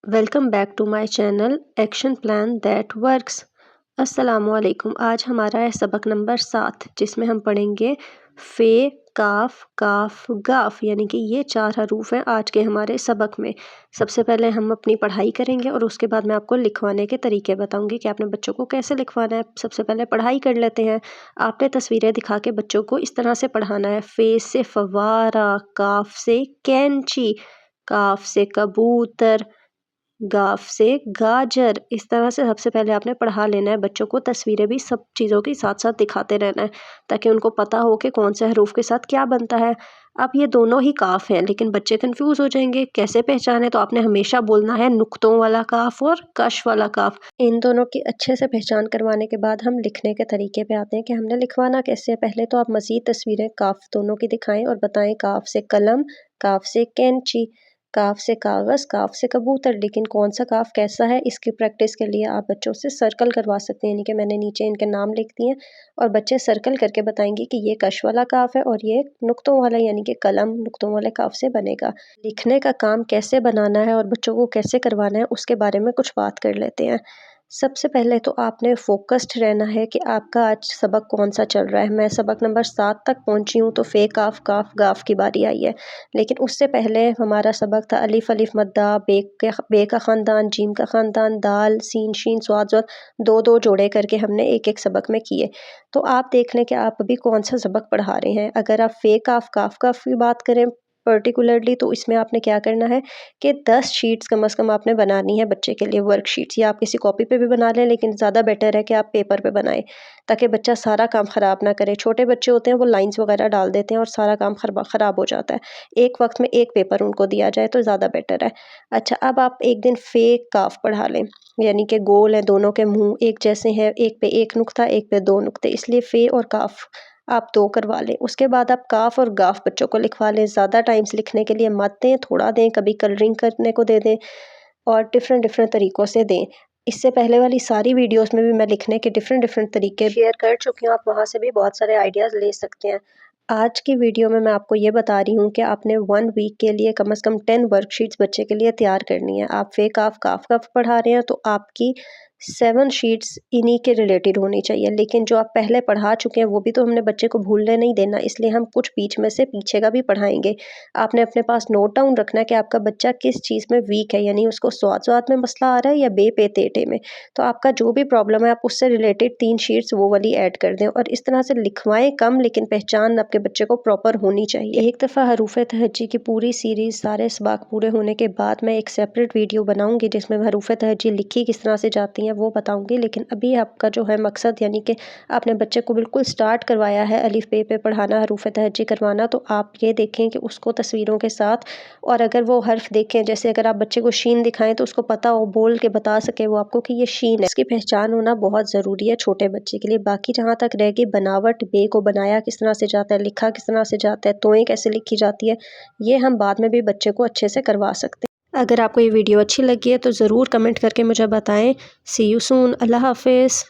Welcome back to my channel action plan that works. السلام علیکم۔ آج ہمارا ہے سبق نمبر 7 جس میں ہم پڑھیں گے فے، کاف، کاف، گاف، یعنی کہ یہ 4 حروف ہیں آج کے ہمارے سبق میں۔ سب سے پہلے ہم اپنی پڑھائی کریں گے اور اس کے بعد میں آپ کو لکھوانے کے طریقے بتاؤں گی کہ آپ نے بچوں کو کیسے لکھوانا ہے۔ سب سے پہلے پڑھائی کر لیتے ہیں۔ آپ نے تصویریں دکھا کے بچوں کو اس طرح سے پڑھانا ہے۔ فے سے فوارہ، کاف سے کینچی، کاف سے کبوتر، گاف سے گاجر۔ اس طرح سے سب سے پہلے آپ نے پڑھا لینا ہے بچوں کو۔ تصویریں بھی سب چیزوں کے ساتھ ساتھ دکھاتے رہنا ہے تاکہ ان کو پتہ ہو کہ کون سے حروف کے ساتھ کیا بنتا ہے۔ اب یہ دونوں ہی کاف ہیں لیکن بچے کنفیوز ہو جائیں گے کیسے پہچانے، تو آپ نے ہمیشہ بولنا ہے نقطوں والا کاف اور کش والا کاف۔ ان دونوں کی اچھے سے پہچان کروانے کے بعد ہم لکھنے کے طریقے پہ آتے ہیں کہ ہم نے لکھوانا کیسے ہے۔ پہلے تو آپ مزید تصویریں کاف دونوں کی دکھائیں اور بتائیں کاف سے قلم، کاف سے کینچی، کاف سے کاغذ، کاف سے کبوتر۔ لیکن کون سا کاف کیسا ہے اس کی پریکٹس کے لیے آپ بچوں سے سرکل کروا سکتے ہیں، یعنی کہ میں نے نیچے ان کے نام لکھ دیے اور بچے سرکل کر کے بتائیں گے کہ یہ کش والا کاف ہے اور یہ نقطوں والا یعنی کہ قلم نقطوں والے کاف سے بنے گا۔ لکھنے کا کام کیسے بنانا ہے اور بچوں کو کیسے کروانا ہے اس کے بارے میں کچھ بات کر لیتے ہیں۔ سب سے پہلے تو آپ نے فوکسڈ رہنا ہے کہ آپ کا آج سبق کون سا چل رہا ہے۔ میں سبق نمبر 7 تک پہنچی ہوں تو فے، کاف، کاف، گاف کی باری آئی ہے، لیکن اس سے پہلے ہمارا سبق تھا الف الف مدہ، بے کا خاندان، جیم کا خاندان، دال، سین، شین، صاد، ضاد، دو دو جوڑے کر کے ہم نے ایک ایک سبق میں کیے۔ تو آپ دیکھ لیں کہ آپ ابھی کون سا سبق پڑھا رہے ہیں۔ اگر آپ فے، کاف، کاف، کاف کی بات کریں پرٹیکولرلی تو اس میں آپ نے کیا کرنا ہے کہ 10 شیٹس کم از کم آپ نے بنانی ہے بچے کے لیے، ورک شیٹس، یا آپ کسی کاپی پہ بھی بنا لیں لیکن زیادہ بیٹر ہے کہ آپ پیپر پہ بنائیں تاکہ بچہ سارا کام خراب نہ کرے۔ چھوٹے بچے ہوتے ہیں وہ لائنس وغیرہ ڈال دیتے ہیں اور سارا کام خراب ہو جاتا ہے۔ ایک وقت میں ایک پیپر ان کو دیا جائے تو زیادہ بیٹر ہے۔ اچھا، اب آپ ایک دن فے، کاف پڑھا لیں، یعنی کہ گول ہیں دونوں کے منہ ایک جیسے ہیں، ایک پہ ایک نقطہ ایک پہ 2 نقطے، اس لیے فے اور کاف آپ 2 کروا لیں۔ اس کے بعد آپ کاف اور گاف بچوں کو لکھوا لیں۔ زیادہ ٹائمز لکھنے کے لیے مت دیں، تھوڑا دیں، کبھی کلرنگ کرنے کو دے دیں اور ڈفرینٹ طریقوں سے دیں۔ اس سے پہلے والی ساری ویڈیوز میں بھی میں لکھنے کے ڈفرینٹ طریقے شیئر کر چکی ہوں، آپ وہاں سے بھی بہت سارے آئیڈیاز لے سکتے ہیں۔ آج کی ویڈیو میں آپ کو یہ بتا رہی ہوں کہ آپ نے 1 ویک کے لیے کم از کم 10 ورک شیٹس بچے کے لیے تیار کرنی ہے۔ آپ فے، کاف، کاف پڑھا رہے ہیں تو آپ کی 7 شیٹس انہی کے ریلیٹڈ ہونی چاہیے، لیکن جو آپ پہلے پڑھا چکے ہیں وہ بھی تو ہم نے بچے کو بھولنے نہیں دینا، اس لیے ہم کچھ بیچ میں سے پیچھے کا بھی پڑھائیں گے۔ آپ نے اپنے پاس نوٹ ڈاؤن رکھنا ہے کہ آپ کا بچہ کس چیز میں ویک ہے، یعنی اس کو سواد میں مسئلہ آ رہا ہے یا بے پے تیٹے میں۔ تو آپ کا جو بھی پرابلم ہے آپ اس سے ریلیٹڈ 3 شیٹس وہ والی ایڈ کر دیں اور اس طرح سے لکھوائیں کم لیکن پہچان آپ کے بچے کو پراپر ہونی چاہیے۔ ایک دفعہ حروف تہجی کی پوری سیریز سارے اسباق پورے ہونے کے بعد میں ایک سیپریٹ ویڈیو بناؤں گی جس میں حروف تہجی لکھی کس طرح سے جاتی ہیں وہ بتاؤں گی، لیکن ابھی آپ کا جو ہے مقصد یعنی کہ آپ نے بچے کو بالکل سٹارٹ کروایا ہے الف بے پہ پڑھانا، حروف تہجی کروانا، تو آپ یہ دیکھیں کہ اس کو تصویروں کے ساتھ، اور اگر وہ حرف دیکھیں جیسے اگر آپ بچے کو شین دکھائیں تو اس کو پتہ ہو، بول کے بتا سکے وہ آپ کو کہ یہ شین ہے۔ اس کی پہچان ہونا بہت ضروری ہے چھوٹے بچے کے لیے۔ باقی جہاں تک رہ گئی بناوٹ، بے کو بنایا کس طرح سے جاتا ہے، لکھا کس طرح سے جاتا ہے، توئیں کیسے لکھی جاتی ہے، یہ ہم بعد میں بھی بچے کو اچھے سے کروا سکتے ہیں۔ اگر آپ کو یہ ویڈیو اچھی لگی ہے تو ضرور کمنٹ کر کے مجھے بتائیں۔ سی یو سون۔ اللہ حافظ۔